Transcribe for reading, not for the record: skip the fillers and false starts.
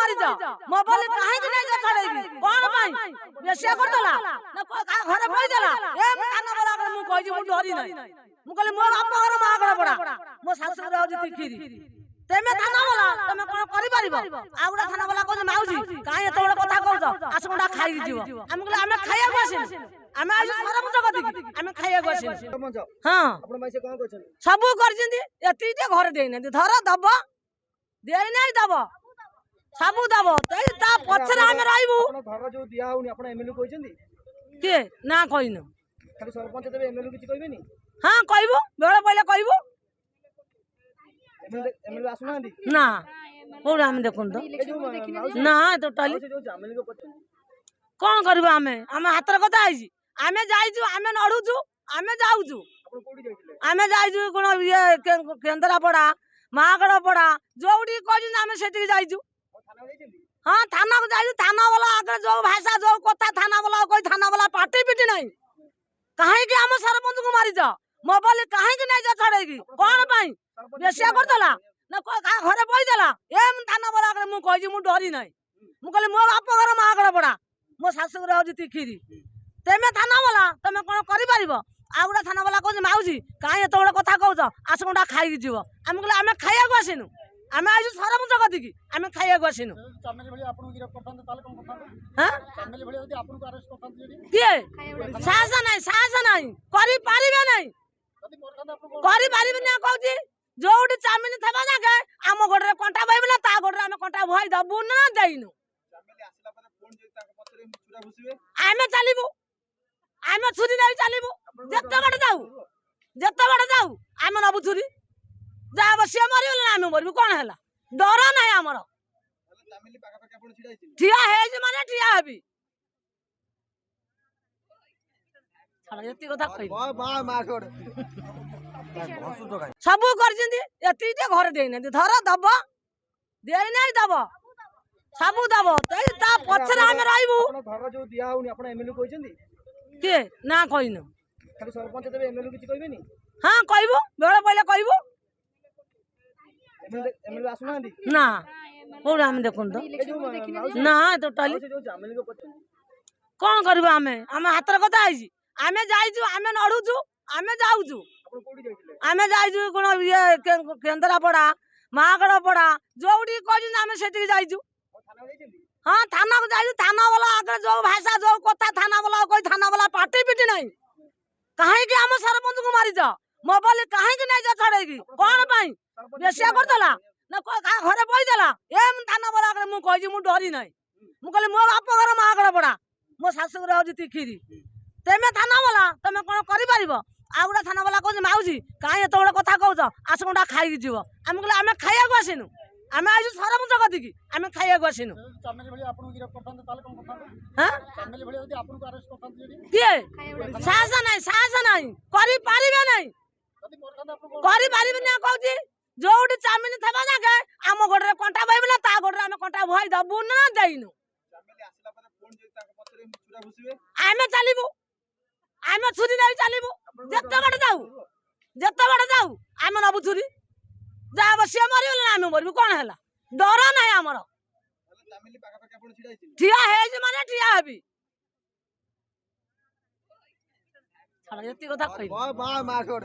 मारी जा मोबाइल काहे कि नहीं जा छड़ेगी कोन पाई बेसिया कर देला ना घरे पई देला ए कान वाला के मु कहि मु डरी नहीं मु कहले मोर बाप घर मा आगड़ पड़ा मो सासु रह जति खीरी तेमे थाना वाला तमे कोन करि परिबो आउडा थाना वाला कहै माउजी काहे एत बड़ कथा कहछ आसुडा खाइ जीव हम कहले हमें खाइया बसिन हमें आज सरपंच कथि हमें खाइया बसिन हां अपन माइसे कोन कहछन सब कर जिंदी एति जे घर देइ नै धर दब देइ नै दब सब दब तै ता पछरे हम रहइबू अपन घर जो दिया होनी अपन एमएलए कहछन के ना कहिनो खाली सरपंच देबे एमएलए किछ कहबेनी हां कहबो बेले पहिले कहबो एमएलए आसुना दी ना पूरा हम देखुन तो ना तो टली जो एमएलए को पछन कोन करबा हमें हातर कथा आइजी हमें जाइजु हमें नडुजु हमें जाउजु अपन कोडी जाइतिले हमें जाइजु कोन ये केंद्रापड़ा महागड़पड़ा जोडी कहजु हमें सेठी जाइजु थाना जाइछन हां थाना को जाइजु थाना वाला आगे जो भाषा जो कथा थाना वाला कोई थाना वाला पार्टी पिटी नहीं काहे कि हम सरपंच को मारी जा मोबाइल काहे कि नहीं जा छड़ेगी कोन पाई बेसिया कर देला ना घरे पई देला ए थाना वाला के मु कहि मु डरी नहीं मु कहले मो बाप घर मा आगड़ पड़ा मो सासु रह जति खीरी तेमे थाना वाला तमे कोन करि परिबो आउडा थाना वाला कहै माउजी काहे एत बड़ कथा कहछ आसुडा खाइ जीव हम कहले हमें खाइया बसिनु हमें आज सरपंच कथि हमें खाइया बसिनु चामेली भली आपन गिरफ्त करथन ताले कोन करथन हां चामेली भली यदि आपन को अरेस्ट करथन जदी के साहस नहीं करि पारिबे नहीं यदि मोरखन आपन करि पारिबे ना कहूची जोडी चामिनी थबा जाके आम गोडरे कंटा बइबला ता गोडरे हम कंटा भई दबु ना देइनु चामेली आसला परे फोन जे ताक पतरे मुचुरा घुसिबे आमे चलिबु आमे छुरी नै चलिबु जत्ते बड़ जाऊ आमे नबु छुरी जा बसिया मरियो ना आमे मरबु कोन हला डर नै हमर चामेली पाका पाका आपन छिडाइतिले ठिया हे जे माने ठिया हेबी छाड़ा एति कथा कहि बा मा छोड़ सब कर जिंदी एति जे घर देइ नै धर दब देइ नै दब सब दब तै ता पछरे हम रहइबू अपन घर जो दिया होनी अपन एमएलए कहछन के ना कहिनो खाली सरपंच देबे एमएलए किछ कहबेनी हां कहबो बेले पहिले कहबो एमएलए आसुना दी ना पूरा हम देखुन तो ना तो टली जो एमएलए को पछन कोन करबा हमें हातर कथा आइजी हमें जाइजु हमें नडुजु हमें जाउजु अपन कोडी जाइतिले हमें जाइजु कोन ये केंद्रापड़ा महागड़पड़ा जोडी कहजु हमें सेठी जाइजु थाना जाइछन हां थाना को जाइजु थाना वाला आगे जो भाषा जो कथा थाना वाला कोई थाना वाला पार्टी पिटी नहीं काहे कि हम सरपंच को मारी जा मोबाइल काहे कि नहीं जा छड़ेगी कोन पाई बेसिया कर देला ना घरे पई देला ए थाना वाला के मु कहि मु डरी नहीं मु कहले मो बाप घर मा आगड़ पड़ा मो सासु रह जति खीरी तेमे थाना वाला तमे कोन करि परिबो आउडा थाना वाला कहै माउजी काहे एत बड़ कथा कहछ आसुडा खाइ जीव हम कहले हमें खाइया बसिनु हमें आज सरपंच कथि हमें खाइया बसिनु चामेली भली आपन गिरफ्त करथन ताले कोन करथन हां चामेली भली यदि आपन को अरेस्ट करथन जदी के साहस नहीं करि पारिबे नहीं यदि मोरखन आपन करि पारिबे ना कहूची जोडी चामिनी थबा जाके आम गोडरे कंटा बइबला ता गोडरे हम कंटा भई दबु ना देइनु चामेली आसला परे फोन जे ताक पतरे मुचुरा घुसिबे आमे चलिबु आमे छुरी नै चलिबु जत्ते बड़ जाऊ आमे नबु छुरी जा बसिया मरियो ना आमे मरबु कोन हला डर नै हमर चामेली पाका पाका आपन छिडाइतिले ठिया हे जे माने ठिया हेबी छाड़ा एति कथा कहि बा मा छोड़